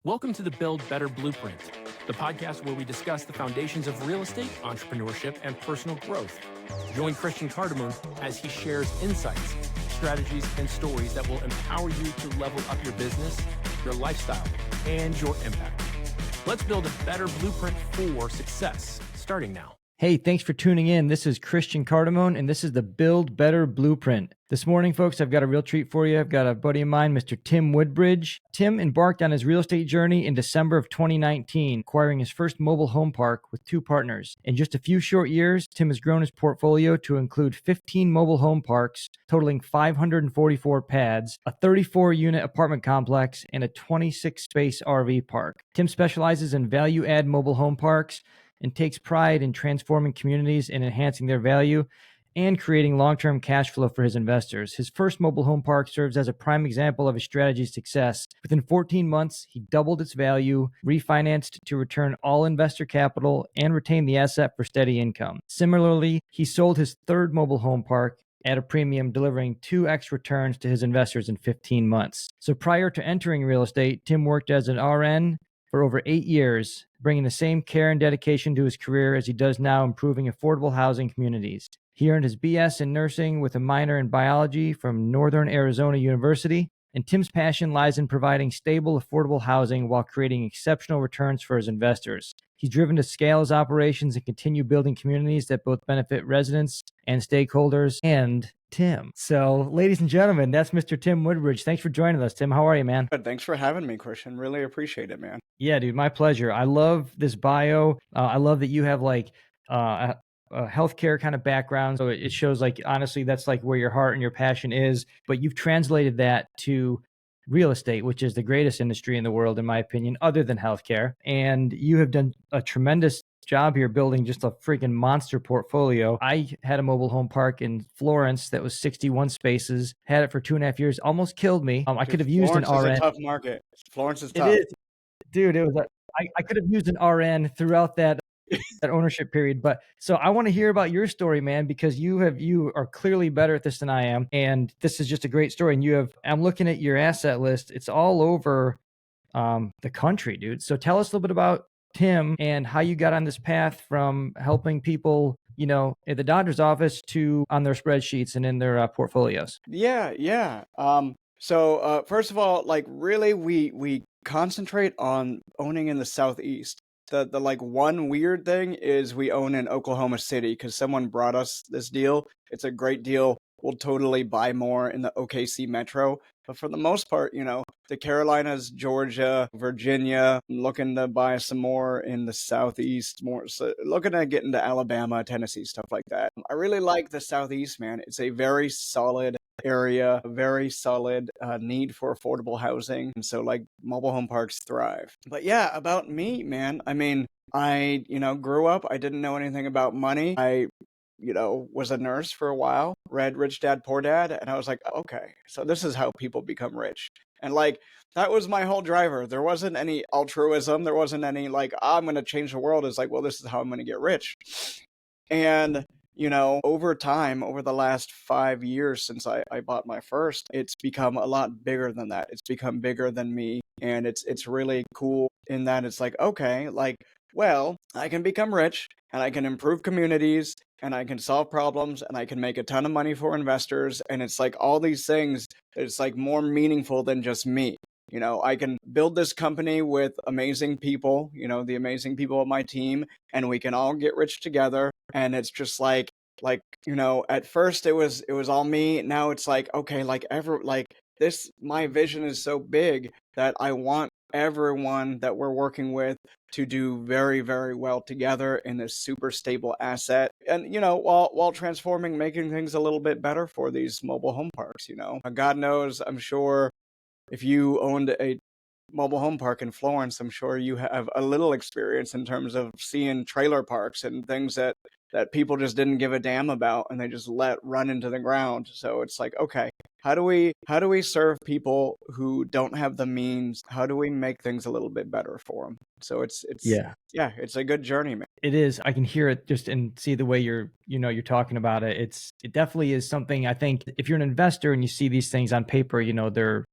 Welcome to the Build Better Blueprint, the podcast where we discuss the foundations of real estate, entrepreneurship, and personal growth. Join Christian Cardamone as he shares insights, strategies, and stories that will empower you to level up your business, your lifestyle, and your impact. Let's build a better blueprint for success, starting now. Hey, thanks for tuning in. This is Christian Cardamone, and this is the Build Better Blueprint. This morning, folks, I've got a real treat for you. I've got a buddy of mine, Mr. Tim Woodbridge. Tim embarked on his real estate journey in December of 2019, acquiring his first mobile home park with two partners. In just a few short years, Tim has grown his portfolio to include 15 mobile home parks, totaling 544 pads, a 34-unit apartment complex, and a 26-space RV park. Tim specializes in value-add mobile home parks and takes pride in transforming communities and enhancing their value and creating long-term cash flow for his investors. His first mobile home park serves as a prime example of his strategy's success. Within 14 months, he doubled its value, refinanced to return all investor capital, and retained the asset for steady income. Similarly, he sold his third mobile home park at a premium, delivering 2x returns to his investors in 15 months. So prior to entering real estate, Tim worked as an RN for over 8 years, bringing the same care and dedication to his career as he does now, improving affordable housing communities. He earned his BS in nursing with a minor in biology from Northern Arizona University, and Tim's passion lies in providing stable, affordable housing while creating exceptional returns for his investors. He's driven to scale his operations and continue building communities that both benefit residents and stakeholders and Tim. So, ladies and gentlemen, that's Mr. Tim Woodbridge. Thanks for joining us, Tim. How are you, man? Good. Thanks for having me, Christian. Really appreciate it, man. Yeah, dude, my pleasure. I love this bio. I love that you have like a healthcare kind of background. So it shows like, honestly, that's like where your heart and your passion is. But you've translated that to real estate, which is the greatest industry in the world, in my opinion, other than healthcare. And you have done a tremendous job here building just a freaking monster portfolio. I had a mobile home park in Florence that was 61 spaces, had it for 2.5 years, almost killed me. I could have used an RN. Florence is a tough market. Florence is tough. It is. Dude, it was I could have used an RN throughout that ownership period. But so I want to hear about your story, man, because you are clearly better at this than I am. And this is just a great story. And I'm looking at your asset list. It's all over the country, dude. So tell us a little bit about Tim and how you got on this path from helping people, at the Dodgers office to on their spreadsheets and in their portfolios. Yeah. So first of all, like really we concentrate on owning in the Southeast. The like one weird thing is we own in Oklahoma City because someone brought us this deal. It's a great deal. We'll totally buy more in the OKC metro. But for the most part, the Carolinas, Georgia, Virginia, I'm looking to buy some more in the Southeast, more so looking to get into Alabama, Tennessee, stuff like that. I really like the Southeast, man. It's a very solid area, very solid need for affordable housing. And so like mobile home parks thrive. But yeah, about me, man. I mean, I grew up, I didn't know anything about money. I was a nurse for a while, read Rich Dad, Poor Dad, and I was like, okay, so this is how people become rich. And like, that was my whole driver. There wasn't any altruism. There wasn't any like, I'm going to change the world. It's like, well, this is how I'm going to get rich. And over time, over the last 5 years since I bought my first, it's become a lot bigger than that. It's become bigger than me. And it's really cool in that it's like, okay, like, well, I can become rich and I can improve communities and I can solve problems and I can make a ton of money for investors. And it's like all these things, it's like more meaningful than just me. I can build this company with amazing people, the amazing people on my team, and we can all get rich together. And it's just like, at first it was all me. Now it's like, okay, my vision is so big that I want everyone that we're working with to do very, very well together in this super stable asset. And, while transforming, making things a little bit better for these mobile home parks, God knows, I'm sure if you owned a mobile home park in Florence, I'm sure you have a little experience in terms of seeing trailer parks and things that people just didn't give a damn about and they just let run into the ground. So it's like, okay, how do we serve people who don't have the means? How do we make things a little bit better for them? So it's it's a good journey, man. It is. I can hear it just and see the way you're talking about it. It definitely is something. I think if you're an investor and you see these things on paper,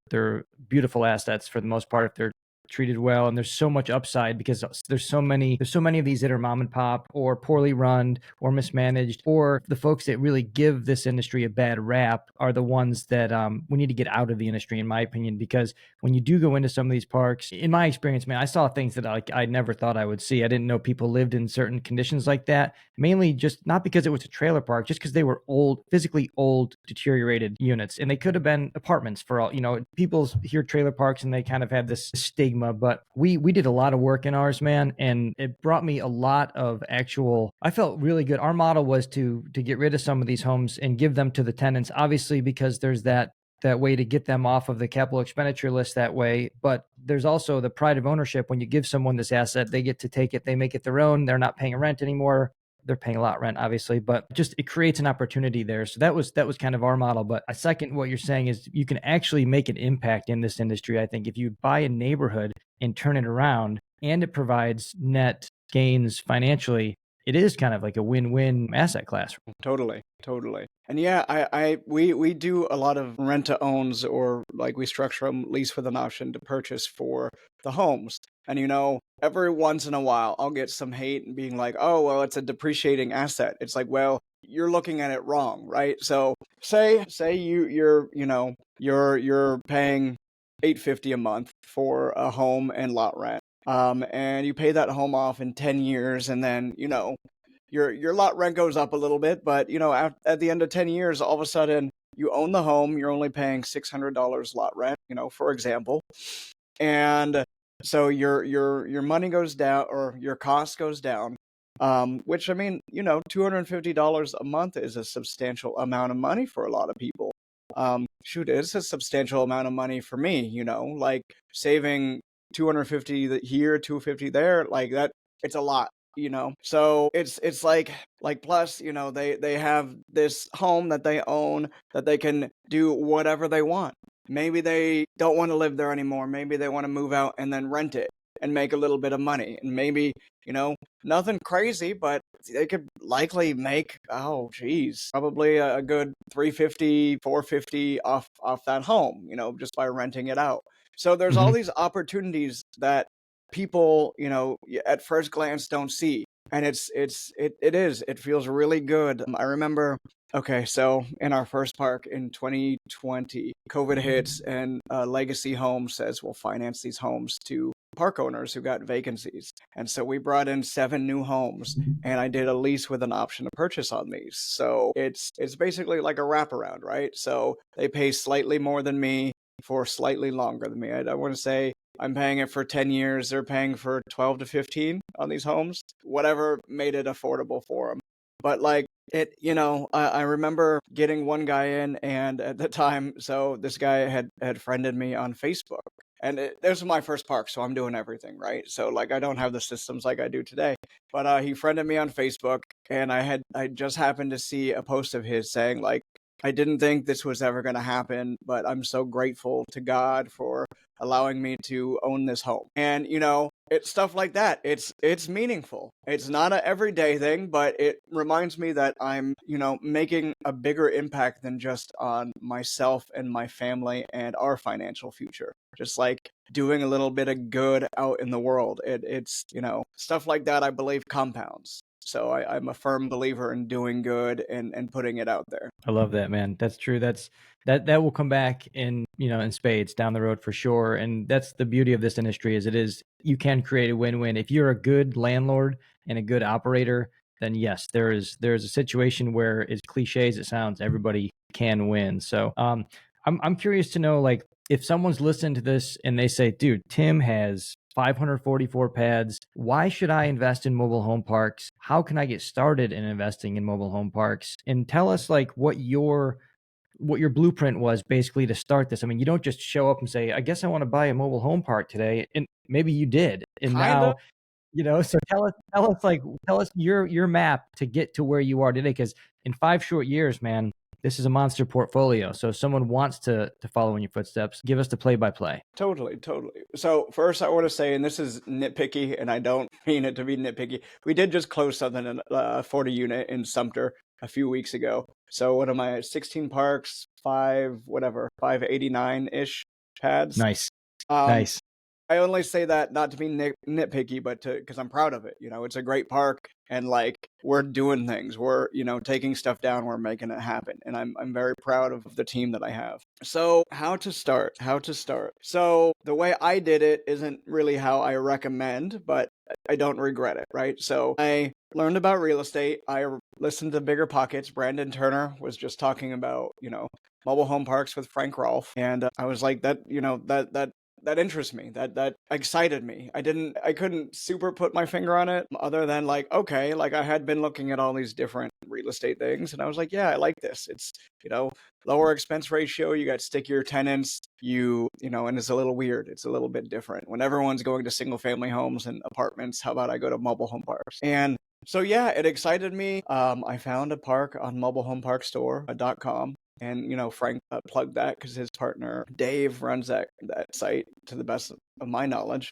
they're beautiful assets for the most part if they're treated well, and there's so much upside because there's so many of these that are mom and pop or poorly run or mismanaged, or the folks that really give this industry a bad rap are the ones that we need to get out of the industry, in my opinion, because when you do go into some of these parks, in my experience, man, I saw things that I never thought I would see. I didn't know people lived in certain conditions like that, mainly just not because it was a trailer park, just because they were old, physically old, deteriorated units, and they could have been apartments for all, people hear trailer parks and they kind of have this stigma, but we did a lot of work in ours, man, and it brought me a lot of I felt really good. Our model was to get rid of some of these homes and give them to the tenants, obviously, because there's that way to get them off of the capital expenditure list that way. But there's also the pride of ownership. When you give someone this asset, they get to take it, they make it their own. They're not paying rent anymore. They're paying a lot rent, obviously, but just it creates an opportunity there. So that was kind of our model. But I second what you're saying is you can actually make an impact in this industry. I think if you buy a neighborhood and turn it around and it provides net gains financially, it is kind of like a win-win asset class. Totally. And yeah, we do a lot of rent to owns, or like we structure them lease with an option to purchase for the homes. And every once in a while I'll get some hate and being like, oh, well, it's a depreciating asset. It's like, well, you're looking at it wrong, right? So say you're paying $850 a month for a home and lot rent. And you pay that home off in 10 years, and then, your lot rent goes up a little bit, but at the end of 10 years, all of a sudden you own the home, you're only paying $600 lot rent, for example. And so your money goes down, or your cost goes down. Which, I mean, $250 a month is a substantial amount of money for a lot of people. Shoot, it's a substantial amount of money for me, like saving 250 here, 250 there, like that, it's a lot. So it's like plus, they have this home that they own that they can do whatever they want. Maybe they don't want to live there anymore. Maybe they want to move out and then rent it and make a little bit of money. And maybe, nothing crazy, but they could likely make, probably a good 350, 450 off that home, just by renting it out. So there's all these opportunities that people, at first glance don't see. And it feels really good. I remember, okay, so in our first park in 2020, COVID hits, and Legacy Home says we'll finance these homes to park owners who got vacancies. And so we brought in 7 new homes, and I did a lease with an option to purchase on these. So it's basically like a wraparound, right? So they pay slightly more than me for slightly longer than me. I want to say I'm paying it for 10 years. They're paying for 12 to 15 on these homes, whatever made it affordable for them. But like it, I remember getting one guy in, and at the time, so this guy had friended me on Facebook. And this was my first park, so I'm doing everything, right? So like I don't have the systems like I do today. But he friended me on Facebook, and I just happened to see a post of his saying like, I didn't think this was ever going to happen, but I'm so grateful to God for allowing me to own this home. And, it's stuff like that. It's meaningful. It's not an everyday thing, but it reminds me that I'm, making a bigger impact than just on myself and my family and our financial future. Just like doing a little bit of good out in the world. It's, stuff like that, I believe, compounds. So I'm a firm believer in doing good and putting it out there. I love that, man. That's true. That will come back in spades down the road for sure. And that's the beauty of this industry is you can create a win-win. If you're a good landlord and a good operator, then yes, there's a situation where, as cliche as it sounds, everybody can win. So I'm curious to know, like, if someone's listening to this and they say, dude, Tim has 544 pads. Why should I invest in mobile home parks? How can I get started in investing in mobile home parks? And tell us like what your blueprint was basically to start this. I mean, you don't just show up and say, I guess I want to buy a mobile home park today. And maybe you did. And Kinda. now, so tell us your map to get to where you are today. Because in 5 short years, man, this is a monster portfolio. So if someone wants to follow in your footsteps, give us the play-by-play. Totally. So first I want to say, and this is nitpicky, and I don't mean it to be nitpicky, we did just close something in a 40 unit in Sumter a few weeks ago. So what am I, 16 parks, 589-ish pads? Nice. Nice. I only say that not to be nitpicky, but because I'm proud of it. It's a great park, and like we're doing things, we're taking stuff down, we're making it happen, and I'm very proud of the team that I have. So how to start? So the way I did it isn't really how I recommend, but I don't regret it, right? So I learned about real estate. I listened to Bigger Pockets. Brandon Turner was just talking about mobile home parks with Frank Rolfe, and I was like that interests me. That excited me. I couldn't super put my finger on it other than like, okay, like I had been looking at all these different real estate things, and I was like, yeah, I like this. It's, lower expense ratio, you got stickier tenants, and it's a little weird. It's a little bit different. When everyone's going to single family homes and apartments, how about I go to mobile home parks? And so yeah, it excited me. I found a park on mobilehomeparkstore.com. And Frank plugged that because his partner Dave runs that site to the best of my knowledge.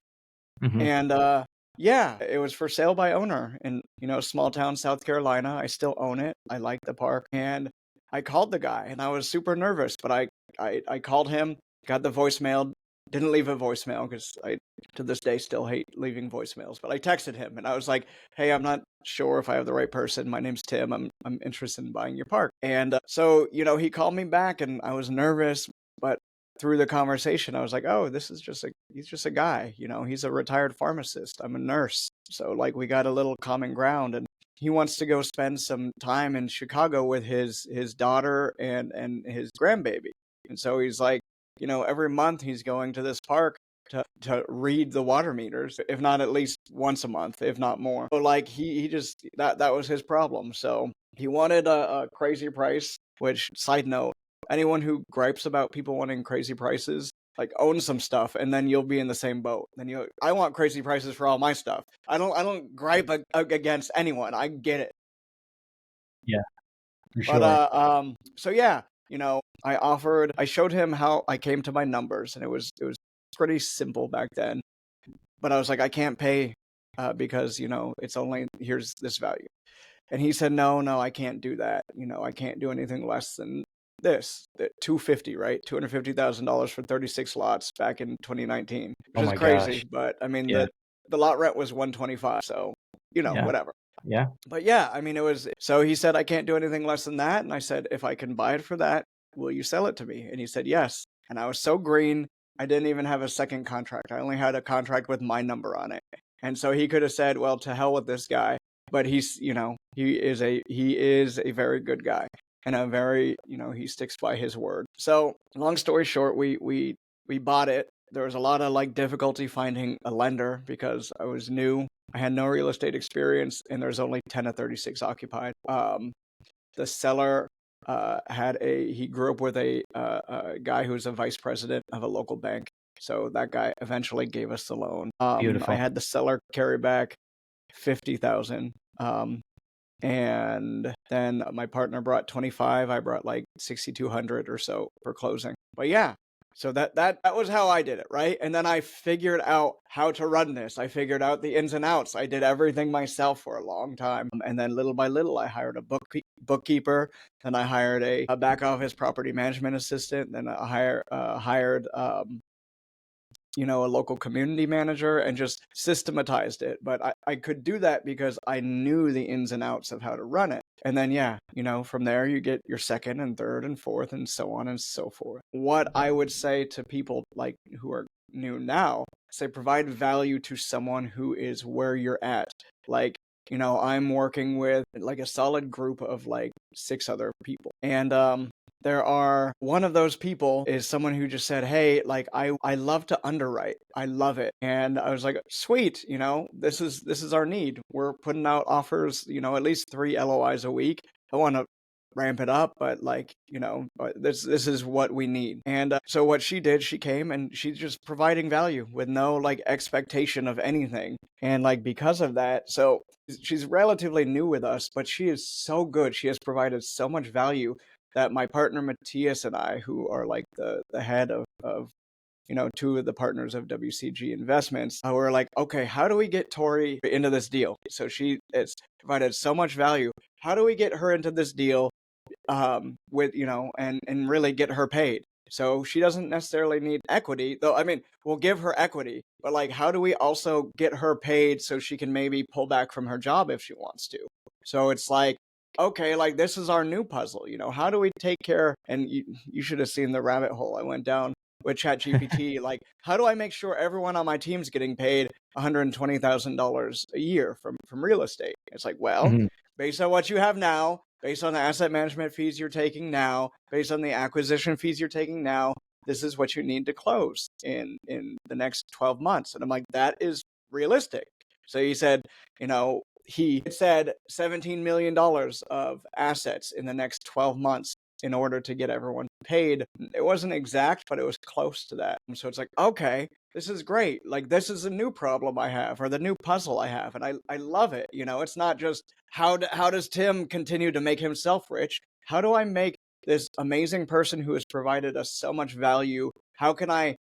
Mhm. And yeah, it was for sale by owner in small town South Carolina. I still own it. I like the park, and I called the guy, and I was super nervous, but I called him, got the voicemail. Didn't leave a voicemail because I to this day still hate leaving voicemails. But I texted him, and I was like, "Hey, I'm not sure if I have the right person. My name's Tim. I'm interested in buying your park." And so he called me back, and I was nervous, but through the conversation, I was like, "Oh, he's just a guy. He's a retired pharmacist. I'm a nurse. So like we got a little common ground, and he wants to go spend some time in Chicago with his daughter and his grandbaby. And so he's like, every month he's going to this park to read the water meters, if not at least once a month, if not more. So like he just that was his problem. So he wanted a crazy price, which, side note, anyone who gripes about people wanting crazy prices, like, own some stuff, and then you'll be in the same boat. Then I want crazy prices for all my stuff. I don't gripe against anyone. I get it. Yeah, for But sure. so yeah, I showed him how I came to my numbers, and it was pretty simple back then. But I was like, I can't pay because it's only, here's this value. And he said, no, I can't do that. I can't do anything less than this, that 250, right? $250,000 for 36 lots back in 2019, Oh which is my gosh. crazy. But I mean, Yeah. the lot rent was 125, so Yeah. whatever. Yeah. But yeah, I mean, it was, so he said, I can't do anything less than that. And I said, if I can buy it for that, will you sell it to me? And he said, yes. And I was so green, I didn't even have a second contract. I only had a contract with my number on it. And so he could have said, well, to hell with this guy. But he's, he is a very good guy, and a very, he sticks by his word. So long story short, we bought it. There was a lot of like difficulty finding a lender because I was new. I had no real estate experience, and there's only 10 of 36 occupied. The seller he grew up with a guy who's a vice president of a local bank. So that guy eventually gave us the loan. I Beautiful. had the seller carry back 50,000. And then my partner brought 25. I brought like 6,200 or so for closing. But yeah, so that was how I did it, right? And then I figured out how to run this. I figured out the ins and outs. I did everything myself for a long time. And then little by little, I hired a bookkeeper. Then I hired a back office property management assistant. Then I hired a local community manager, and just systematized it. But I could do that because I knew the ins and outs of how to run it. And then, yeah, from there you get your second and third and fourth and so on and so forth. What I would say to people like who are new now, say provide value to someone who is where you're at. Like, I'm working with like a solid group of like 6 other people. And one of those people is someone who just said, hey, like I love to underwrite. I love it. And I was like, sweet, this is our need. We're putting out offers, at least 3 LOIs a week. I want to ramp it up, but like, this is what we need. And so what she did, she came and she's just providing value with no like expectation of anything. And like, because of that, so she's relatively new with us, but she is so good. She has provided so much value that my partner Matthias and I, who are like the head of 2 of the partners of WCG Investments, were like, okay, how do we get Tori into this deal? So she has provided so much value. How do we get her into this deal with, and really get her paid? So she doesn't necessarily need equity, though. I mean, we'll give her equity, but like, how do we also get her paid so she can maybe pull back from her job if she wants to? So it's like, okay, like this is our new puzzle. How do we take care? And you should have seen the rabbit hole I went down with ChatGPT. Like, how do I make sure everyone on my team's getting paid $120,000 a year from real estate? It's like, well, Mhm. based on what you have now, based on the asset management fees you're taking now, based on the acquisition fees you're taking now, this is what you need to close in the next 12 months. And I'm like, that is realistic. So he said, he said $17 million of assets in the next 12 months in order to get everyone paid. It wasn't exact, but it was close to that. And so it's like, okay, this is great. Like, this is a new problem I have, or the new puzzle I have. And I love it. It's not just how does Tim continue to make himself rich? How do I make this amazing person who has provided us so much value? How can I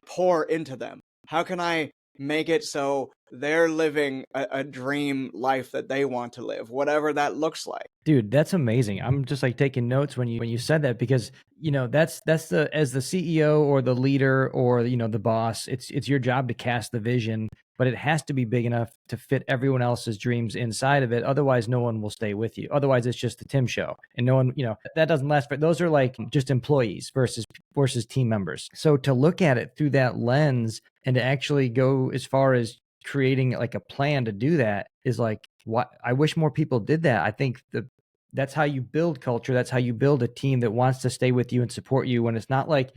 pour into them? How can I make it so they're living a dream life that they want to live, whatever that looks like? Dude, that's amazing. I'm just like taking notes when you said that, because that's the, as the CEO or the leader or the boss, it's your job to cast the vision, but it has to be big enough to fit everyone else's dreams inside of it. Otherwise, no one will stay with you. Otherwise, it's just the Tim show, and no one, that doesn't last. But those are like just employees versus team members. So to look at it through that lens and to actually go as far as creating like a plan to do that is like, what I wish more people did that. I think that's how you build culture. That's how you build a team that wants to stay with you and support you. When it's not like,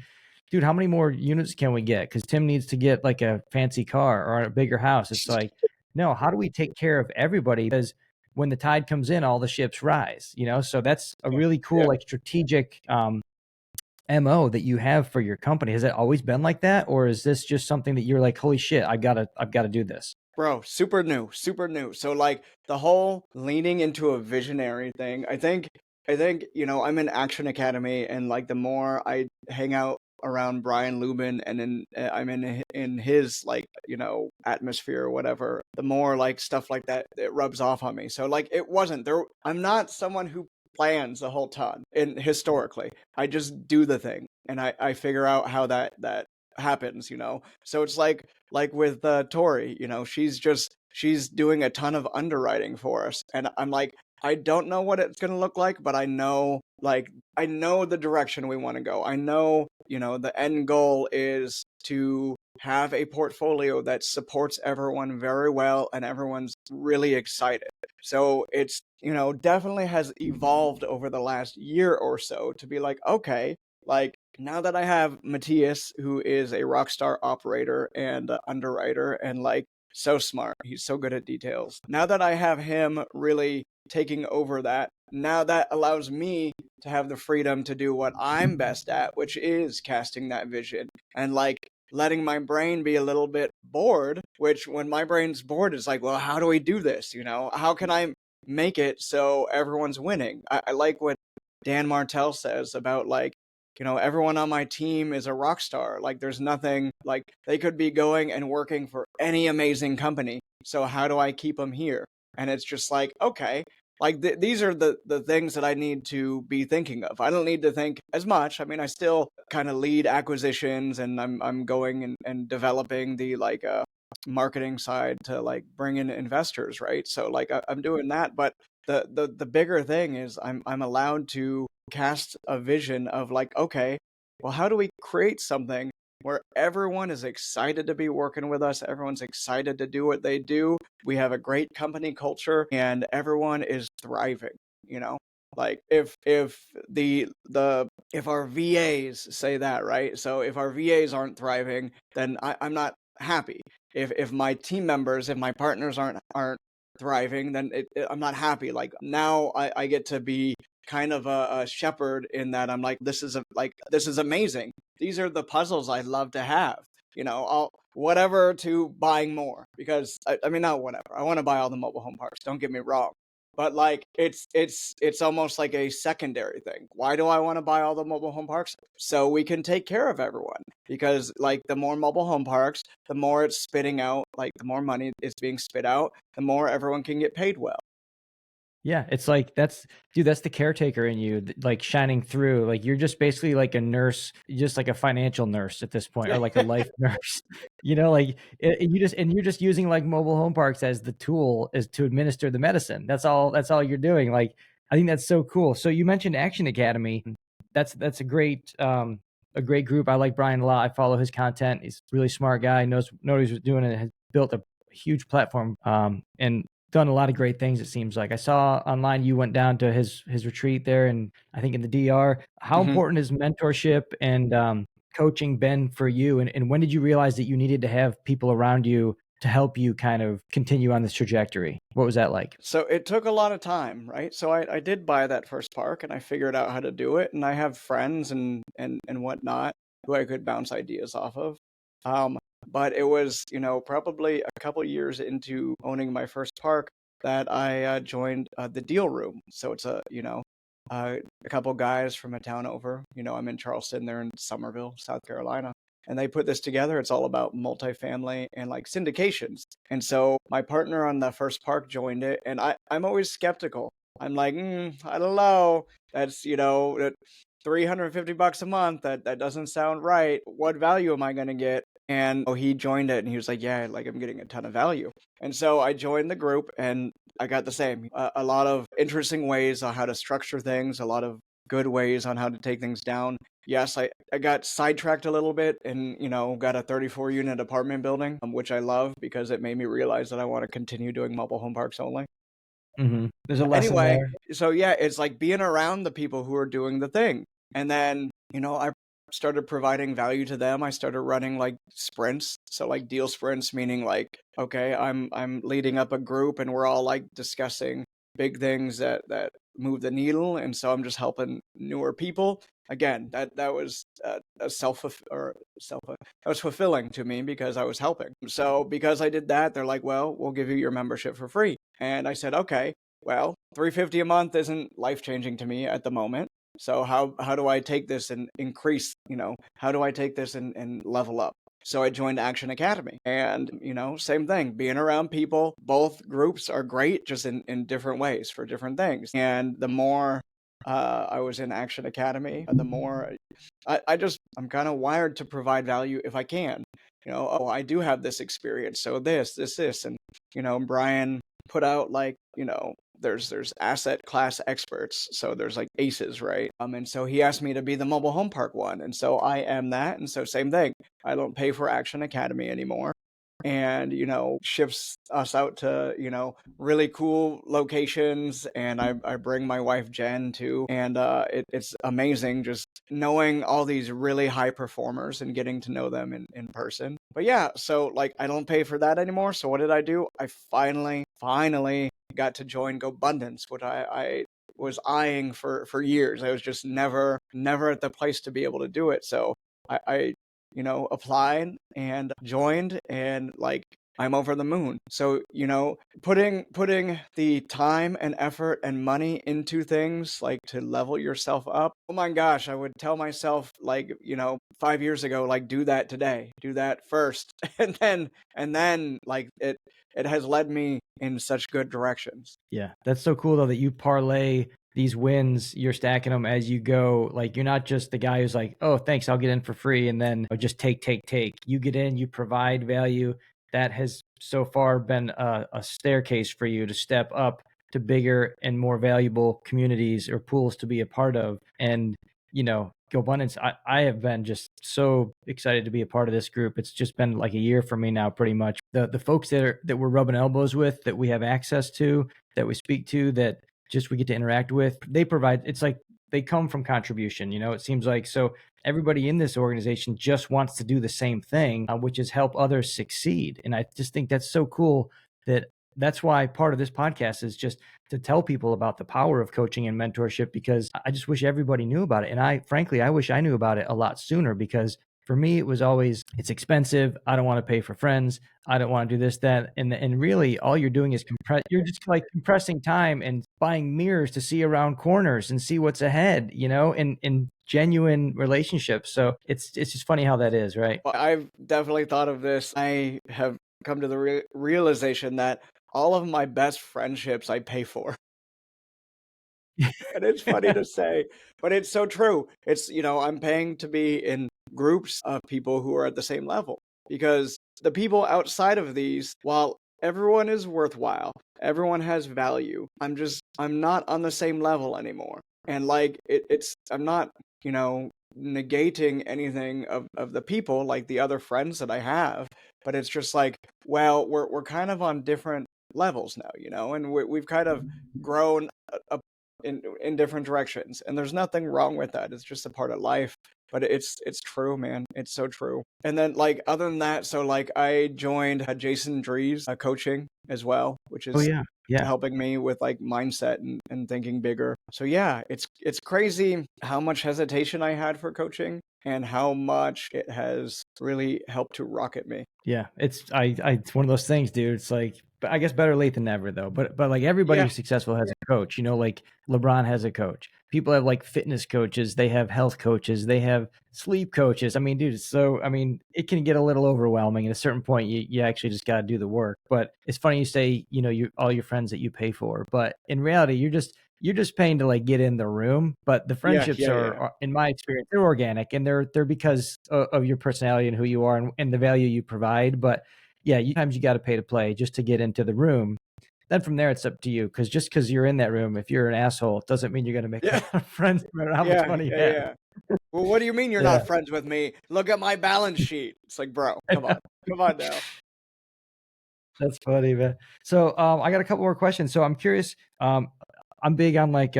dude, how many more units can we get? Because Tim needs to get like a fancy car or a bigger house. It's like, no, how do we take care of everybody? Because when the tide comes in, all the ships rise, So that's a really cool, like strategic MO that you have for your company. Has it always been like that? Or is this just something that you're like, holy shit, I've got to do this? Bro, super new, super new. So like the whole leaning into a visionary thing, I think, I'm in Action Academy, and like the more I hang out around Brian Lubin and I'm in his like, atmosphere or whatever, the more like stuff like that it rubs off on me. So like it wasn't there. I'm not someone who plans a whole ton, and historically I just do the thing, and I figure out how that happens. So it's like with Tori, she's doing a ton of underwriting for us, and I'm like, I don't know what it's going to look like, but I know the direction we want to go. I know, the end goal is to have a portfolio that supports everyone very well and everyone's really excited. So it's, definitely has evolved over the last year or so to be like, okay, like now that I have Matthias, who is a rock star operator and underwriter, and like so smart, he's so good at details. Now that I have him really taking over that, now that allows me to have the freedom to do what I'm best at, which is casting that vision and like letting my brain be a little bit bored, which when my brain's bored is like, well, how do we do this? How can I make it so everyone's winning? I like what Dan Martell says about like, everyone on my team is a rock star. Like there's nothing, like they could be going and working for any amazing company. So how do I keep them here? And it's just like, okay, like these are the things that I need to be thinking of. I don't need to think as much. I mean, I still kind of lead acquisitions, and I'm going and developing the like marketing side to like bring in investors, right? So like I'm doing that, but the bigger thing is I'm allowed to cast a vision of like, okay, well, how do we create something where everyone is excited to be working with us, everyone's excited to do what they do, we have a great company culture, and everyone is thriving, like if our VAs say that, right? So if our VAs aren't thriving, then I'm not happy. If my team members, if my partners aren't thriving, then I'm not happy. Like now I get to be kind of a shepherd in that I'm like, this is amazing. These are the puzzles I'd love to have. I'll whatever to buying more, because I mean, not whatever. I want to buy all the mobile home parks. Don't get me wrong. But like it's almost like a secondary thing. Why do I want to buy all the mobile home parks? So we can take care of everyone. Because like the more mobile home parks, the more it's spitting out, like the more money is being spit out, the more everyone can get paid well. Yeah, it's like dude, that's the caretaker in you, like shining through. Like you're just basically like a nurse, just like a financial nurse at this point, or like a life nurse. Like you're just using like mobile home parks as the tool is to administer the medicine. That's all. That's all you're doing. Like I think that's so cool. So you mentioned Action Academy. That's a great group. I like Brian a lot. I follow his content. He's a really smart guy. Knows what he's doing, and has built a huge platform. And done a lot of great things. It seems like I saw online you went down to his retreat there, and I think in the DR. How Mhm. important is mentorship and coaching been for you? And when did you realize that you needed to have people around you to help you kind of continue on this trajectory? What was that like? So it took a lot of time, right? So I did buy that first park and I figured out how to do it. And I have friends and whatnot who I could bounce ideas off of. Um, but it was, probably a couple years into owning my first park that I joined the Deal Room. So it's a couple guys from a town over. I'm in Charleston, they're in Somerville, South Carolina. And they put this together. It's all about multifamily and like syndications. And so my partner on the first park joined it, and I'm always skeptical. I'm like, I don't know. That's that $350 a month. That doesn't sound right. What value am I gonna get? And he joined it, and he was like, yeah, like I'm getting a ton of value. And so I joined the group, and I got the same. A lot of interesting ways on how to structure things. A lot of good ways on how to take things down. Yes, I got sidetracked a little bit and, got a 34 unit apartment building, which I love because it made me realize that I want to continue doing mobile home parks only. There's a lesson Anyway, there. so yeah, it's like being around the people who are doing the thing. And then, I started providing value to them. I started running like sprints. So like deal sprints, meaning like, okay, I'm leading up a group and we're all like discussing big things that move the needle. And so I'm just helping newer people. Again, that was a that was fulfilling to me because I was helping. So because I did that, they're like, well, we'll give you your membership for free. And I said, okay, well, $350 a month isn't life changing to me at the moment. So how do I take this and increase, how do I take this and level up? So I joined Action Academy and, same thing, being around people, both groups are great, just in different ways for different things. And the more I was in Action Academy, the more I'm kind of wired to provide value if I can. Oh, I do have this experience. So this. And, Brian put out like, there's asset class experts. So there's like ACEs, right? And so he asked me to be the mobile home park one. And so I am that. And so same thing. I don't pay for Action Academy anymore. And, ships us out to, really cool locations. And I bring my wife Jen too. And it's amazing just knowing all these really high performers and getting to know them in person. But yeah, so like I don't pay for that anymore. So what did I do? I finally got to join GoBundance, which I was eyeing for years. I was just never at the place to be able to do it. So I applied and joined, and like I'm over the moon. So, putting the time and effort and money into things like to level yourself up. Oh my gosh, I would tell myself like, 5 years ago, like do that today. Do that first. And then like it has led me in such good directions. Yeah, that's so cool though that you parlay these wins, you're stacking them as you go. Like you're not just the guy who's like, "Oh, thanks, I'll get in for free," and then just take. You get in, you provide value. That has so far been a staircase for you to step up to bigger and more valuable communities or pools to be a part of. And Go Abundance, I have been just so excited to be a part of this group. It's just been like a year for me now, pretty much. The folks that we're rubbing elbows with, that we have access to, that we speak to, that just we get to interact with, they provide. It's like they come from contribution. It seems like so everybody in this organization just wants to do the same thing, which is help others succeed. And I just think that's so cool that's why part of this podcast is just to tell people about the power of coaching and mentorship, because I just wish everybody knew about it. And I wish I knew about it a lot sooner, because for me, it was always, it's expensive. I don't want to pay for friends. I don't want to do this, that. And really all you're doing is you're just like compressing time and buying mirrors to see around corners and see what's ahead, in genuine relationships. So it's just funny how that is, right? Well, I've definitely thought of this. I have come to the realization that all of my best friendships I pay for. And it's funny to say, but it's so true. It's, I'm paying to be in groups of people who are at the same level because the people outside of these, while everyone is worthwhile, everyone has value, I'm not on the same level anymore. And like, I'm not, you know, negating anything of the people, like the other friends that I have, but it's just like, well, we're kind of on different levels now, and we've kind of grown in different directions, and there's nothing wrong with that. It's just a part of life, but it's true, man. It's so true. And then, like, other than that, so like I joined Jason Drees coaching as well, which Oh is yeah. Yeah. helping me with like mindset and thinking bigger. So yeah, it's crazy how much hesitation I had for coaching and how much it has really helped to rocket me. Yeah, it's one of those things, dude. It's like, I guess better late than never, though. But like everybody Yeah, who's successful has a coach. Like LeBron has a coach. People have like fitness coaches. They have health coaches. They have sleep coaches. I mean, dude. So I mean, it can get a little overwhelming. At a certain point, you actually just got to do the work. But it's funny you say, you all your friends that you pay for, but in reality, you're just paying to like get in the room. But the yeah, friendships yeah, yeah, are, in my experience, they're organic, and they're because of your personality and who you are, and the value you provide. But yeah, sometimes you got to pay to play just to get into the room. Then from there, it's up to you. Because just because you're in that room, if you're an asshole, it doesn't mean you're going to make a yeah, lot of friends no matter how much yeah, money you yeah, have. yeah. Well, what do you mean you're Yeah. not friends with me? Look at my balance sheet. It's like, bro, come on now. That's funny, man. So I got a couple more questions. So I'm curious. I'm big on like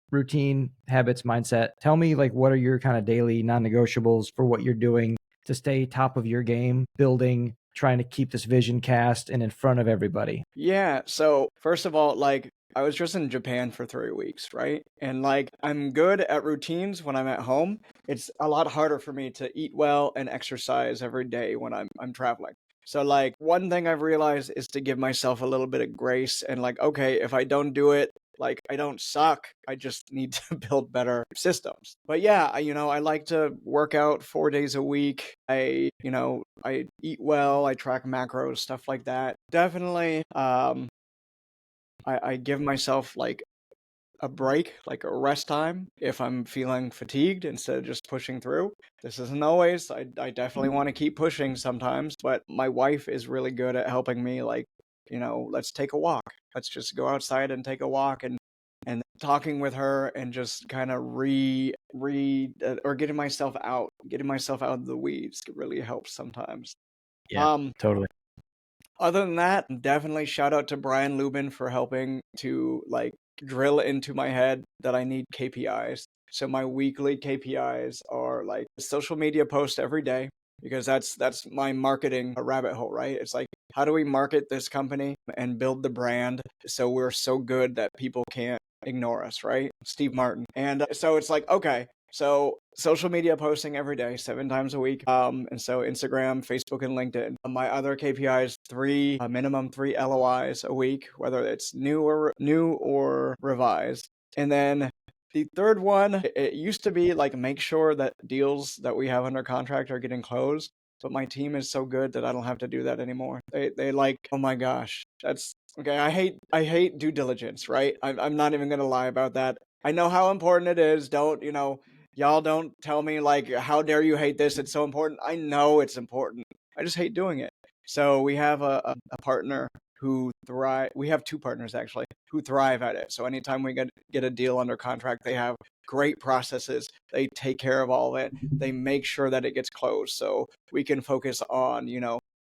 routine, habits, mindset. Tell me, like, what are your kind of daily non-negotiables for what you're doing to stay top of your game, building, trying to keep this vision cast and in front of everybody? Yeah. So first of all, like I was just in Japan for 3 weeks, right? And like I'm good at routines when I'm at home. It's a lot harder for me to eat well and exercise every day when I'm traveling. So like one thing I've realized is to give myself a little bit of grace and like, okay, if I don't do it, like I don't suck. I just need to build better systems. But yeah, I like to work out 4 days a week. I eat well, I track macros, stuff like that. Definitely, I give myself like a break, like a rest time if I'm feeling fatigued instead of just pushing through. This isn't always. I definitely want to keep pushing sometimes, but my wife is really good at helping me like, let's take a walk. Let's just go outside and take a walk and talking with her and just kind of or getting myself out of the weeds really helps sometimes. Yeah, Um totally. Other than that, definitely shout out to Brian Lubin for helping to like drill into my head that I need KPIs. So my weekly KPIs are like social media post every day because that's my marketing rabbit hole, right? It's like how do we market this company and build the brand so we're so good that people can't ignore us, right? Steve Martin. And so it's like, okay, so social media posting every day, 7 times a week. And so Instagram, Facebook, and LinkedIn. My other KPIs, minimum three LOIs a week, whether it's new or revised. And then the third one, it used to be like make sure that deals that we have under contract are getting closed. But my team is so good that I don't have to do that anymore. They like, oh my gosh, that's okay. I hate due diligence, right? I'm not even gonna lie about that. I know how important it is. Don't y'all don't tell me like how dare you hate this? It's so important. I know it's important. I just hate doing it. So we have a partner who thrive. We have two partners actually who thrive at it. So anytime we get a deal under contract, they have great processes. They take care of all of it. They make sure that it gets closed so we can focus on,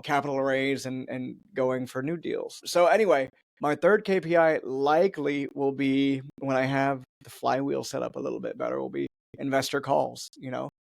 capital raise and going for new deals. So anyway, my third KPI likely will be when I have the flywheel set up a little bit better, will be investor calls,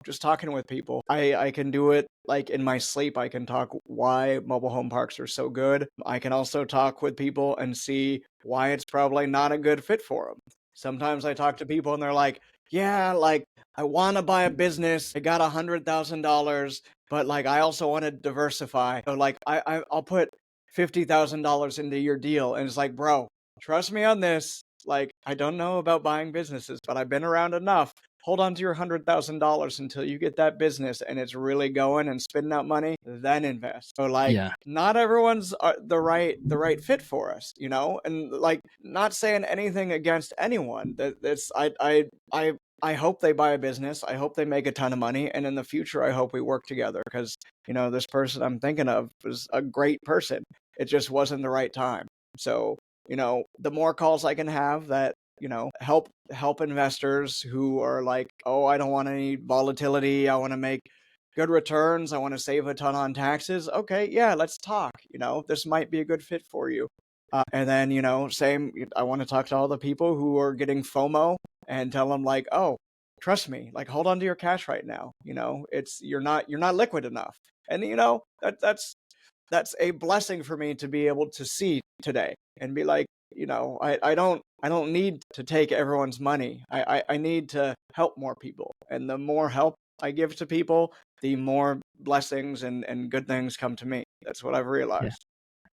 just talking with people. I can do it like in my sleep. I can talk why mobile home parks are so good. I can also talk with people and see why it's probably not a good fit for them. Sometimes I talk to people and they're like, yeah, like I want to buy a business. I got $100,000, but like I also want to diversify. So like I'll put $50,000 into your deal. And it's like, bro, trust me on this. Like, I don't know about buying businesses, but I've been around enough hold on to your $100,000 until you get that business and it's really going and spitting out money, then invest. So like, Yeah. not everyone's the right fit for us, and like, not saying anything against anyone. That's I hope they buy a business. I hope they make a ton of money, and in the future, I hope we work together because this person I'm thinking of was a great person. It just wasn't the right time. So the more calls I can have that help investors who are like, oh, I don't want any volatility. I want to make good returns. I want to save a ton on taxes. Okay, yeah, let's talk. This might be a good fit for you. And then, same, I want to talk to all the people who are getting FOMO and tell them like, oh, trust me, like hold on to your cash right now. It's you're not liquid enough. And that's a blessing for me to be able to see today and be like, I don't need to take everyone's money. I need to help more people. And the more help I give to people, the more blessings and good things come to me. That's what I've Yeah. realized.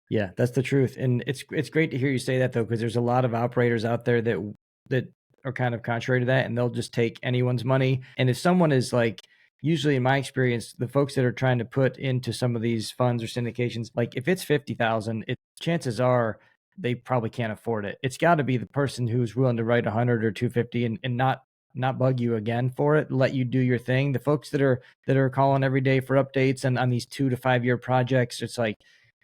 Yeah, that's the truth. And it's great to hear you say that though, because there's a lot of operators out there that are kind of contrary to that, and they'll just take anyone's money. And if someone is like, usually in my experience, the folks that are trying to put into some of these funds or syndications, like if it's 50,000, chances are they probably can't afford it. It's got to be the person who's willing to write 100 or 250 and not bug you again for it, let you do your thing. The folks that are calling every day for updates and on these 2 to 5 year projects, it's like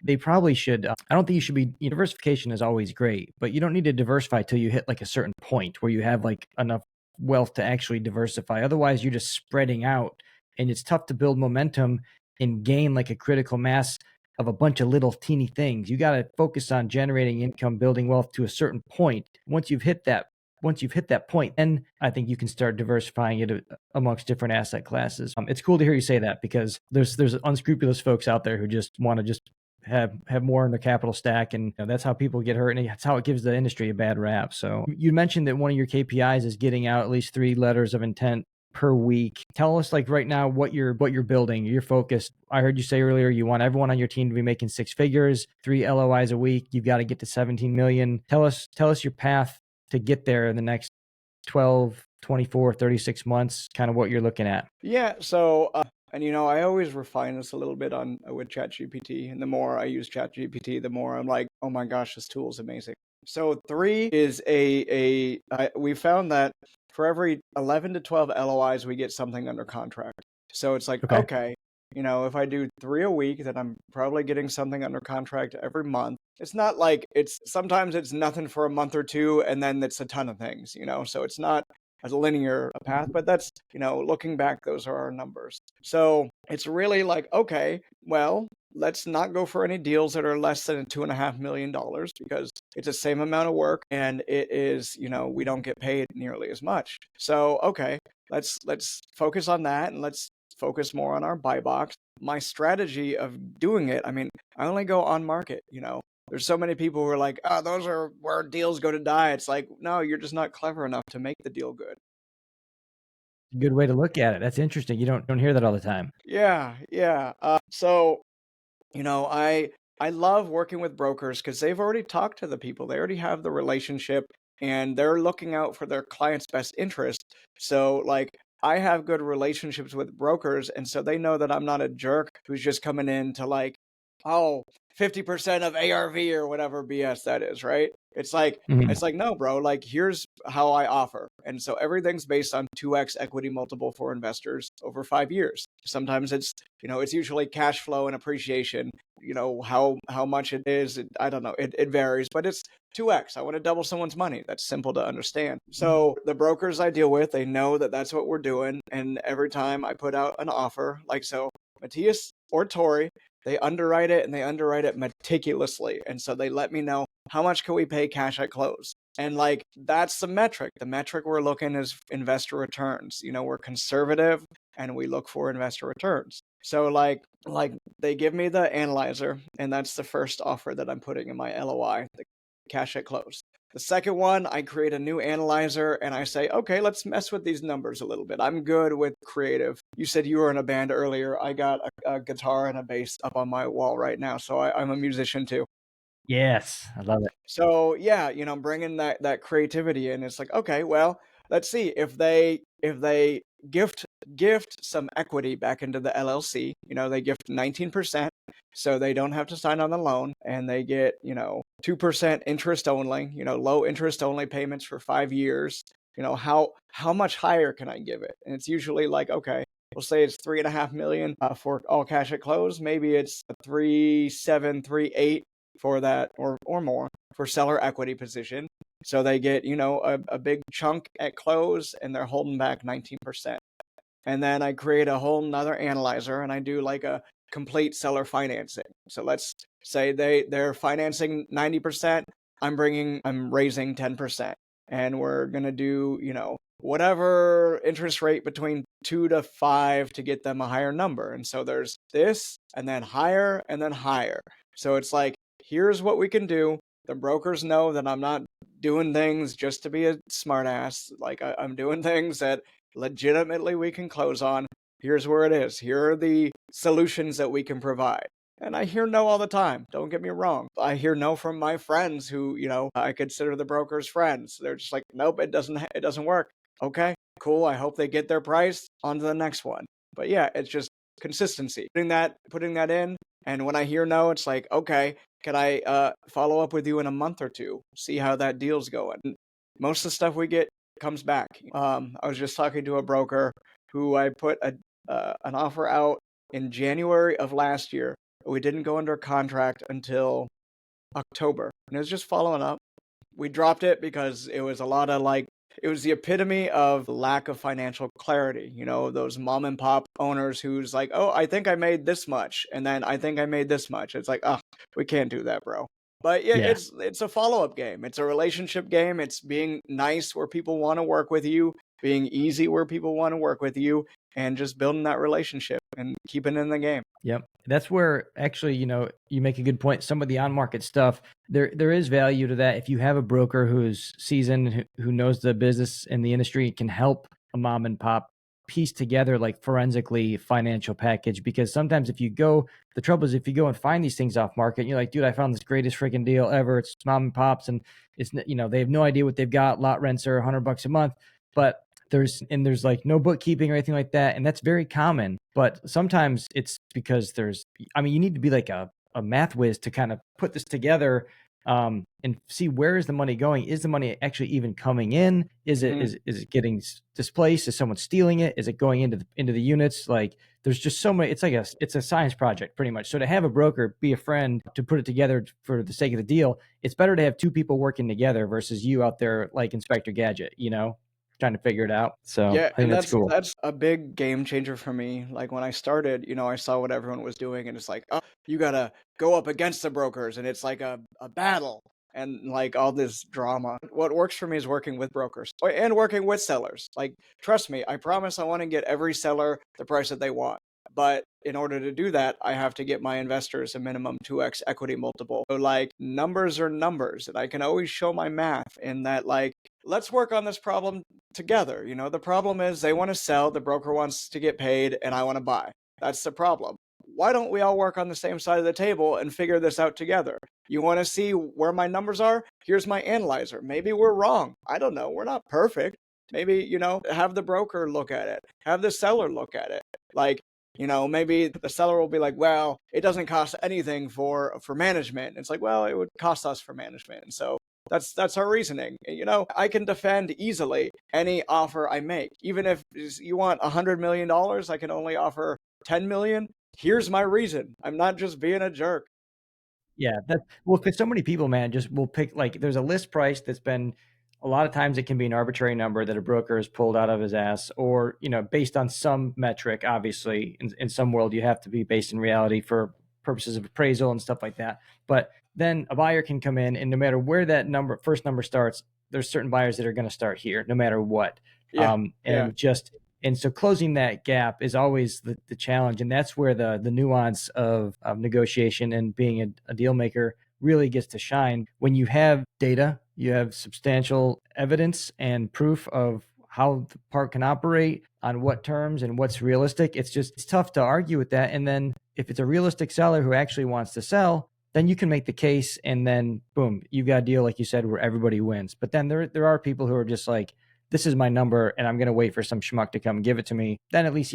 they probably should. I don't think you should be. Diversification is always great, but you don't need to diversify till you hit like a certain point where you have like enough wealth to actually diversify. Otherwise, you're just spreading out, and it's tough to build momentum and gain like a critical mass of a bunch of little teeny things. You got to focus on generating income, building wealth to a certain point. Once you've hit that point, then I think you can start diversifying it amongst different asset classes. It's cool to hear you say that because there's unscrupulous folks out there who just want to just have more in their capital stack, and that's how people get hurt, and that's how it gives the industry a bad rap. So you mentioned that one of your KPIs is getting out at least 3 letters of intent per week. Tell us like right now what you're building, your focus. I heard you say earlier you want everyone on your team to be making 6 figures, 3 LOIs a week. You've got to get to 17 million. Tell us your path to get there in the next 12, 24, 36 months, kind of what you're looking at. Yeah. So, and I always refine this a little bit with ChatGPT, and the more I use ChatGPT, the more I'm like, oh my gosh, this tool is amazing. So 3 is we found that for every 11 to 12 LOIs, we get something under contract. So it's like, okay, if I do 3 a week, then I'm probably getting something under contract every month. It's not like sometimes it's nothing for a month or two, and then it's a ton of things, so it's not as a linear path, but that's, looking back, those are our numbers. So it's really like, okay, well, let's not go for any deals that are less than $2.5 million because it's the same amount of work and it is, we don't get paid nearly as much. So, okay, let's focus on that and let's focus more on our buy box. My strategy of doing it, I mean, I only go on market, There's so many people who are like, oh, those are where deals go to die. It's like, no, you're just not clever enough to make the deal good. Good way to look at it. That's interesting. You don't hear that all the time. Yeah. So, I love working with brokers because they've already talked to the people. They already have the relationship and they're looking out for their client's best interest. So, like, I have good relationships with brokers, and so they know that I'm not a jerk who's just coming in to like, oh, 50% of ARV or whatever BS that is, right? It's like, no, bro, like here's how I offer. And so everything's based on 2x equity multiple for investors over 5 years. Sometimes it's, it's usually cash flow and appreciation, how much it is. I don't know. It varies, but it's 2x. I want to double someone's money. That's simple to understand. So the brokers I deal with, they know that that's what we're doing. And every time I put out an offer, like so, Matthias or Tori, they underwrite it and they underwrite it meticulously. And so they let me know how much can we pay cash at close. And like, that's the metric. The metric we're looking is investor returns. We're conservative and we look for investor returns. So like they give me the analyzer, and that's the first offer that I'm putting in my LOI, the cash at close. The second one, I create a new analyzer and I say, okay, let's mess with these numbers a little bit. I'm good with creative. You said you were in a band earlier. I got a guitar and a bass up on my wall right now. So I'm a musician too. Yes, I love it. So yeah, I'm bringing that creativity in. It's like, okay, well, let's see if they gift some equity back into the LLC. They gift 19%, so they don't have to sign on the loan, and they get 2% interest only. Low interest only payments for 5 years. How much higher can I give it? And it's usually like, okay, we'll say it's 3.5 million for all cash at close. Maybe it's 3.7, 3.8 for that, or more for seller equity position. So they get, a big chunk at close, and they're holding back 19%. And then I create a whole nother analyzer, and I do like a complete seller financing. So let's say they're financing 90%. I'm raising 10. And we're going to do, whatever interest rate between 2 to 5 to get them a higher number. And so there's this, and then higher, and then higher. So it's like, here's what we can do. The brokers know that I'm not doing things just to be a smartass. Like, I'm doing things that legitimately we can close on. Here's where it is. Here are the solutions that we can provide. And I hear no all the time. Don't get me wrong. I hear no from my friends who, I consider the brokers friends. They're just like, nope, it doesn't work. Okay, cool. I hope they get their price. On to the next one. But yeah, it's just consistency. Putting that in. And when I hear no, it's like, okay, can I follow up with you in a month or two? See how that deal's going. Most of the stuff we get comes back. I was just talking to a broker who I put an offer out in January of last year. We didn't go under contract until October, and it was just following up. We dropped it because it was a lot of it was the epitome of lack of financial clarity. Those mom and pop owners who's like, oh, I think I made this much, and then I think I made this much. It's like, oh, we can't do that, bro. But yeah, it's a follow-up game. It's a relationship game. It's being nice where people want to work with you, being easy where people want to work with you, and just building that relationship and keeping it in the game. Yep. That's where actually, you make a good point. Some of the on-market stuff, there is value to that. If you have a broker who's seasoned, who knows the business and the industry, can help a mom and pop piece together like forensically financial package. Because sometimes the trouble is if you go and find these things off market, and you're like, dude, I found this greatest freaking deal ever. It's mom and pops, and it's, they have no idea what they've got. Lot rents are $100 a month, but there's like no bookkeeping or anything like that. And that's very common, but sometimes it's because you need to be like a math whiz to kind of put this together, and see where is the money going? Is the money actually even coming in? Is it, is it getting displaced? Is someone stealing it? Is it going into the units? Like, there's just so many, it's a science project pretty much. So to have a broker be a friend to put it together for the sake of the deal, it's better to have two people working together versus you out there like Inspector Gadget, trying to figure it out. So yeah, I think that's cool. That's a big game changer for me. Like when I started, I saw what everyone was doing, and it's like, oh, you gotta go up against the brokers, and it's like a battle and like all this drama. What works for me is working with brokers and working with sellers. Like, trust me, I promise I want to get every seller the price that they want. But in order to do that, I have to get my investors a minimum 2x equity multiple. So like, numbers are numbers, and I can always show my math in that, like, let's work on this problem together. The problem is they want to sell, the broker wants to get paid, and I want to buy. That's the problem. Why don't we all work on the same side of the table and figure this out together? You want to see where my numbers are? Here's my analyzer. Maybe we're wrong. I don't know. We're not perfect. Maybe, have the broker look at it. Have the seller look at it. Like, maybe the seller will be like, well, it doesn't cost anything for management. And it's like, well, it would cost us for management. And so that's our reasoning. I can defend easily any offer I make. Even if you want $100 million, I can only offer 10 million. Here's my reason. I'm not just being a jerk. Yeah, because so many people, man, just will pick, like, there's a list price that's been, a lot of times it can be an arbitrary number that a broker has pulled out of his ass, or, based on some metric. Obviously, in some world, you have to be based in reality for purposes of appraisal and stuff like that. But then a buyer can come in, and no matter where that first number starts, there's certain buyers that are going to start here, no matter what. Yeah. And so closing that gap is always the challenge. And that's where the nuance of negotiation and being a deal maker really gets to shine. When you have data, you have substantial evidence and proof of how the park can operate, on what terms and what's realistic. It's tough to argue with that. And then if it's a realistic seller who actually wants to sell, then you can make the case, and then boom, you've got a deal, like you said, where everybody wins. But then there are people who are just like, this is my number and I'm going to wait for some schmuck to come give it to me, then at least,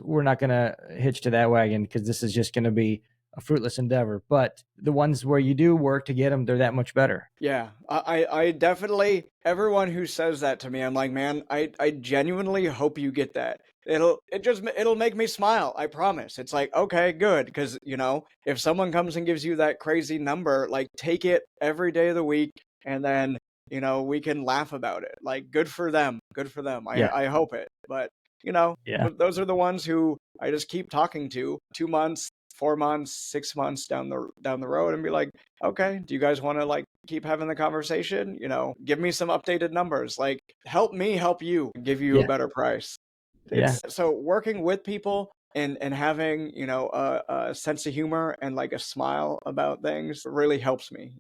we're not going to hitch to that wagon, because this is just going to be a fruitless endeavor. But the ones where you do work to get them, they're that much better. Yeah, I definitely, everyone who says that to me, I'm like, man, I genuinely hope you get that. It'll make me smile. I promise. It's like, okay, good. Because, if someone comes and gives you that crazy number, like, take it every day of the week, and then, we can laugh about it. Like, good for them. Good for them. Yeah. I hope it. But, Yeah. those are the ones who I just keep talking to 2 months, 4 months, 6 months down the road, and be like, okay, do you guys want to like keep having the conversation? Give me some updated numbers. Like, help me help you, give you a better price. Yeah. So working with people and having, a sense of humor and like a smile about things really helps me,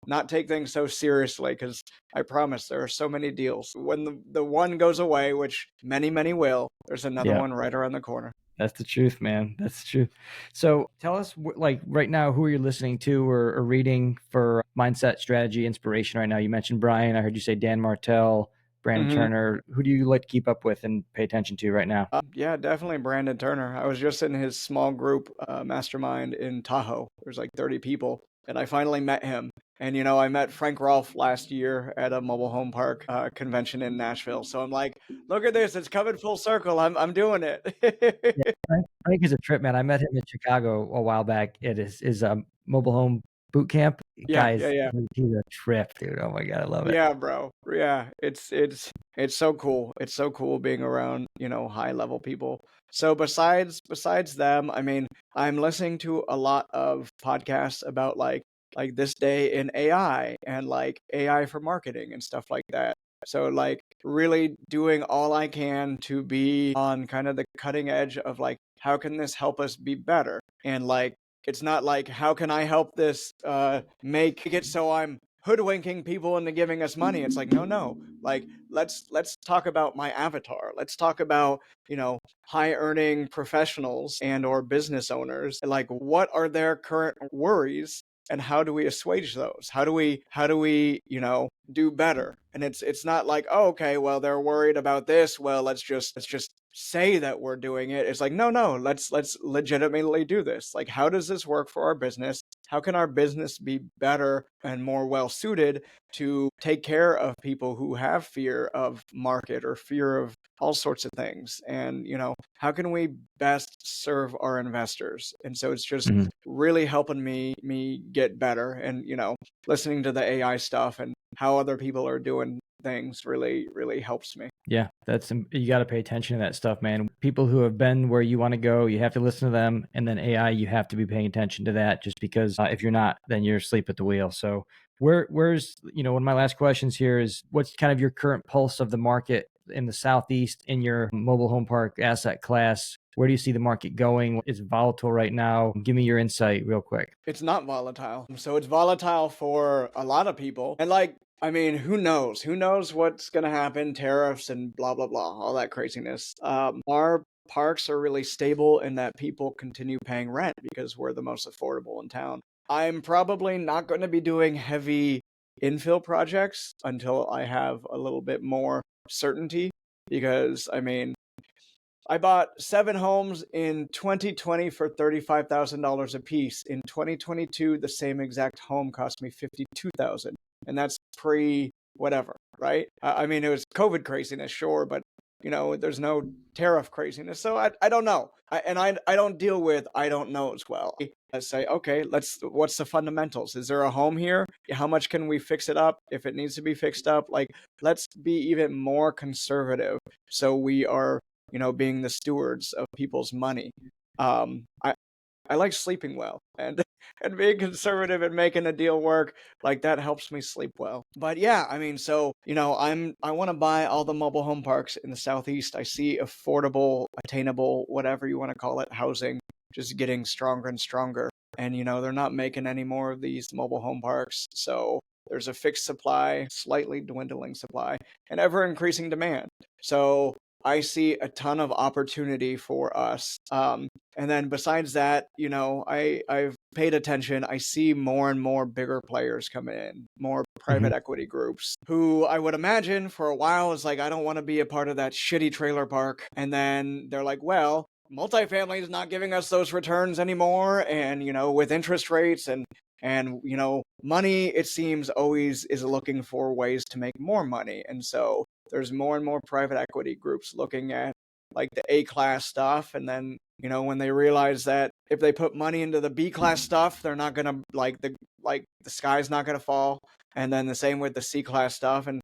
not take things so seriously, because I promise there are so many deals. When the one goes away, which many, many will, there's another one right around the corner. That's the truth, man. That's the truth. So tell us, like right now, who are you listening to or reading for mindset, strategy, inspiration right now? You mentioned Brian. I heard you say Dan Martell, Brandon Turner. Who do you like to keep up with and pay attention to right now? Yeah, definitely Brandon Turner. I was just in his small group mastermind in Tahoe. There's like 30 people, and I finally met him. And, I met Frank Rolfe last year at a mobile home park convention in Nashville. So I'm like, look at this. It's coming full circle. I'm doing it. Frank is a trip, man. I met him in Chicago a while back at his mobile home boot camp. Yeah. He's a trip, dude. Oh my God, I love it. Yeah, bro. Yeah, it's so cool. It's so cool being around, high level people. So besides them, I mean, I'm listening to a lot of podcasts about like this day in AI and like AI for marketing and stuff like that. So like really doing all I can to be on kind of the cutting edge of like, how can this help us be better? And like, it's not like, how can I help this make it so I'm hoodwinking people into giving us money? It's like, no. Like, let's talk about my avatar. Let's talk about, high earning professionals and or business owners. Like, what are their current worries? And how do we assuage those? How do we, do better? And it's not like, oh, okay, well, they're worried about this. Well, let's just say that we're doing it. It's like, no, let's legitimately do this. Like, how does this work for our business? How can our business be better and more well suited to take care of people who have fear of market or fear of all sorts of things? And, how can we best serve our investors? And so it's just really helping me get better. And, listening to the AI stuff and how other people are doing things really, really helps me. Yeah, you got to pay attention to that stuff, man. People who have been where you want to go, you have to listen to them. And then AI, you have to be paying attention to that, just because if you're not, then you're asleep at the wheel. So where's, one of my last questions here is, what's kind of your current pulse of the market in the Southeast in your mobile home park asset class? Where do you see the market going? It's volatile right now. Give me your insight real quick. It's not volatile. So it's volatile for a lot of people. And like, I mean, who knows? Who knows what's going to happen? Tariffs and blah, blah, blah, all that craziness. Our parks are really stable in that people continue paying rent because we're the most affordable in town. I'm probably not going to be doing heavy infill projects until I have a little bit more certainty, because, I mean, I bought 7 homes in 2020 for $35,000 a piece. In 2022, the same exact home cost me $52,000. And that's pre whatever, right? I mean, it was COVID craziness, sure, but there's no tariff craziness. So I don't know. I don't deal with I don't know as well. I say, okay, what's the fundamentals? Is there a home here? How much can we fix it up if it needs to be fixed up? Like, let's be even more conservative so we are, being the stewards of people's money. I like sleeping well, and being conservative and making a deal work, like that helps me sleep well. But yeah, I mean, so, I want to buy all the mobile home parks in the Southeast. I see affordable, attainable, whatever you want to call it, housing just getting stronger and stronger. And, they're not making any more of these mobile home parks. So there's a fixed supply, slightly dwindling supply, and ever increasing demand. So I see a ton of opportunity for us. And then besides that, I've paid attention, I see more and more bigger players coming in, more private equity groups who I would imagine for a while is like, I don't want to be a part of that shitty trailer park. And then they're like, well, multifamily is not giving us those returns anymore. And, with interest rates and money, it seems always is looking for ways to make more money. And so there's more and more private equity groups looking at like the A-class stuff. And then, when they realize that if they put money into the B-class stuff, they're not going to the sky's not going to fall. And then the same with the C-class stuff. And,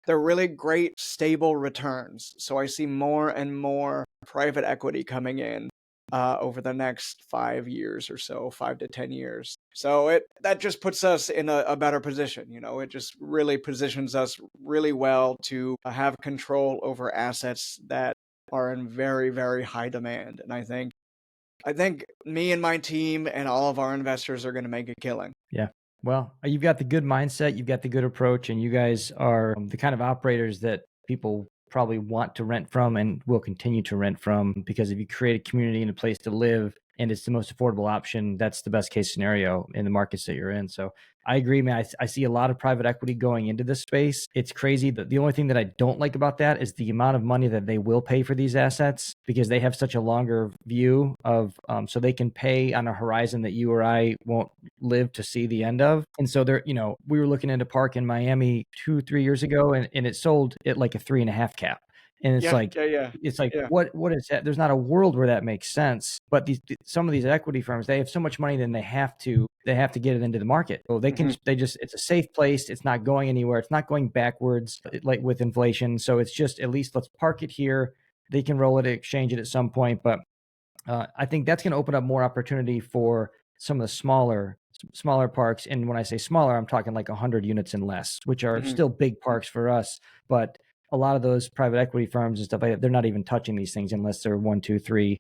they're really great, stable returns. So I see more and more private equity coming in over the next 5 years or so, 5 to 10 years. So that just puts us in a better position. It just really positions us really well to have control over assets that are in very, very high demand. And I think me and my team and all of our investors are going to make a killing. Yeah. Well, you've got the good mindset, you've got the good approach, and you guys are the kind of operators that people probably want to rent from and will continue to rent from, because if you create a community and a place to live and it's the most affordable option, that's the best case scenario in the markets that you're in. So I agree, man. I see a lot of private equity going into this space. It's crazy. The only thing that I don't like about that is the amount of money that they will pay for these assets, because they have such a longer view of, so they can pay on a horizon that you or I won't live to see the end of. And so they're, we were looking at a park in Miami 2-3 years ago, and it sold at like a 3.5 cap. And it's what is that? There's not a world where that makes sense. But some of these equity firms, they have so much money, then they have to get it into the market. So they can, it's a safe place. It's not going anywhere. It's not going backwards like with inflation. So it's just, at least let's park it here. They can roll it, exchange it at some point. But I think that's going to open up more opportunity for some of the smaller parks. And when I say smaller, I'm talking like 100 units and less, which are still big parks for us. But a lot of those private equity firms and stuff like that, they're not even touching these things unless they're 1, 2, 3,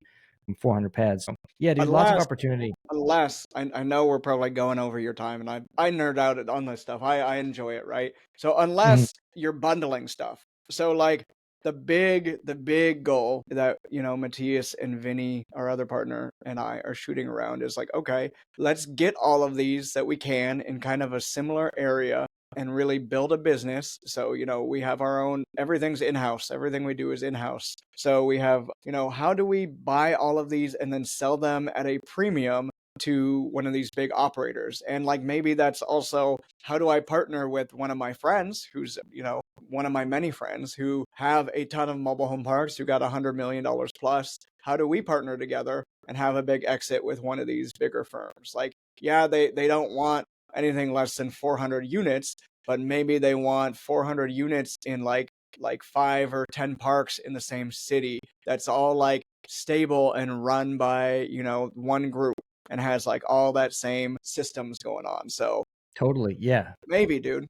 400 pads. So, yeah, dude, lots of opportunity. Unless I know we're probably going over your time, and I nerd out on this stuff. I enjoy it, right? So unless you're bundling stuff, so like the big goal that Matthias and Vinny, our other partner, and I are shooting around is like, okay, let's get all of these that we can in kind of a similar area and really build a business. So, we have our own, everything's in-house. Everything we do is in-house. So we have, how do we buy all of these and then sell them at a premium to one of these big operators? And like, maybe that's also, how do I partner with one of my friends who's, one of my many friends who have a ton of mobile home parks who got $100 million plus? How do we partner together and have a big exit with one of these bigger firms? Like, yeah, they don't want anything less than 400 units, but maybe they want 400 units in like 5 or 10 parks in the same city. That's all like stable and run by, one group and has like all that same systems going on. So totally. Yeah. Maybe, dude.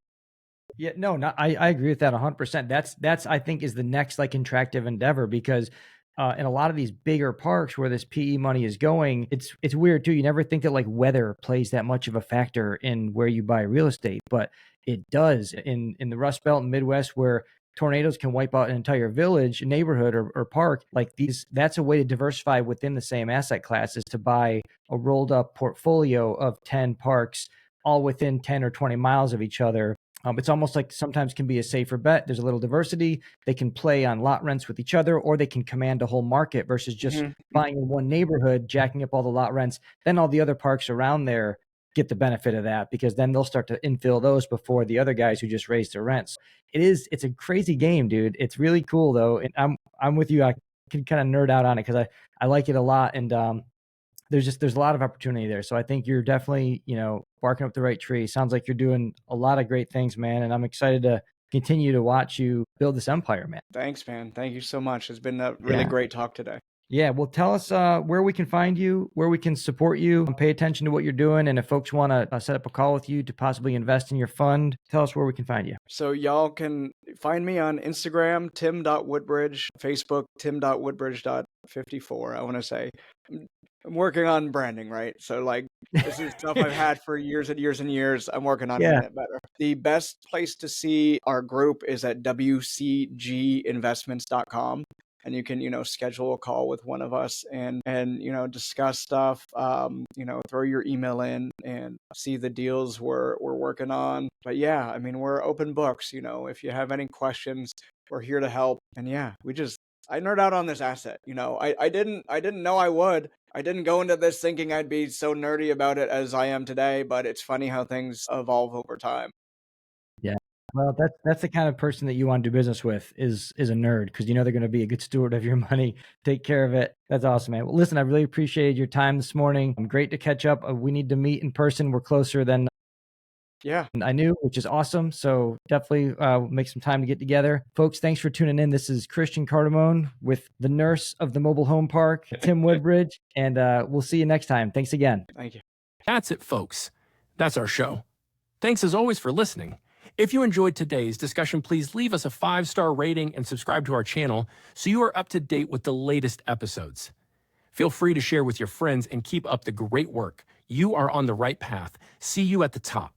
Yeah, no, I agree with that 100%. That's I think is the next like interactive endeavor, because in a lot of these bigger parks where this PE money is going, it's weird too. You never think that like weather plays that much of a factor in where you buy real estate, but it does in the Rust Belt and Midwest, where tornadoes can wipe out an entire village, neighborhood, or park. Like these, that's a way to diversify within the same asset class, is to buy a rolled up portfolio of 10 parks, all within 10 or 20 miles of each other. It's almost like sometimes can be a safer bet. There's a little diversity. They can play on lot rents with each other, or they can command a whole market versus just buying in one neighborhood, jacking up all the lot rents. Then all the other parks around there get the benefit of that, because then they'll start to infill those before the other guys who just raised their rents. It's a crazy game, dude. It's really cool though. And I'm with you. I can kind of nerd out on it because I like it a lot. And there's a lot of opportunity there. So I think you're definitely, barking up the right tree. Sounds like you're doing a lot of great things, man. And I'm excited to continue to watch you build this empire, man. Thanks, man. Thank you so much. It's been a really great talk today. Yeah. Well, tell us where we can find you, where we can support you, and pay attention to what you're doing. And if folks want to set up a call with you to possibly invest in your fund, tell us where we can find you. So y'all can find me on Instagram, tim.woodbridge, Facebook, tim.woodbridge.54. I want to say I'm working on branding, right? So like, this is stuff I've had for years and years and years. I'm working on getting it better. The best place to see our group is at wcginvestments.com. and you can, schedule a call with one of us and discuss stuff, throw your email in and see the deals we're working on. But yeah, I mean, we're open books, if you have any questions, we're here to help. And yeah, I nerd out on this asset. I didn't know I would. I didn't go into this thinking I'd be so nerdy about it as I am today, but it's funny how things evolve over time. Yeah. Well, that's the kind of person that you want to do business with is a nerd, because they're going to be a good steward of your money, take care of it. That's awesome, man. Well, listen, I really appreciated your time this morning. Great to catch up. We need to meet in person. We're closer than I knew, which is awesome. So definitely make some time to get together. Folks, thanks for tuning in. This is Christian Cardamone with the nurse of the mobile home park, Tim Woodbridge, and we'll see you next time. Thanks again. Thank you. That's it, folks. That's our show. Thanks as always for listening. If you enjoyed today's discussion, please leave us a 5-star rating and subscribe to our channel so you are up to date with the latest episodes. Feel free to share with your friends and keep up the great work. You are on the right path. See you at the top.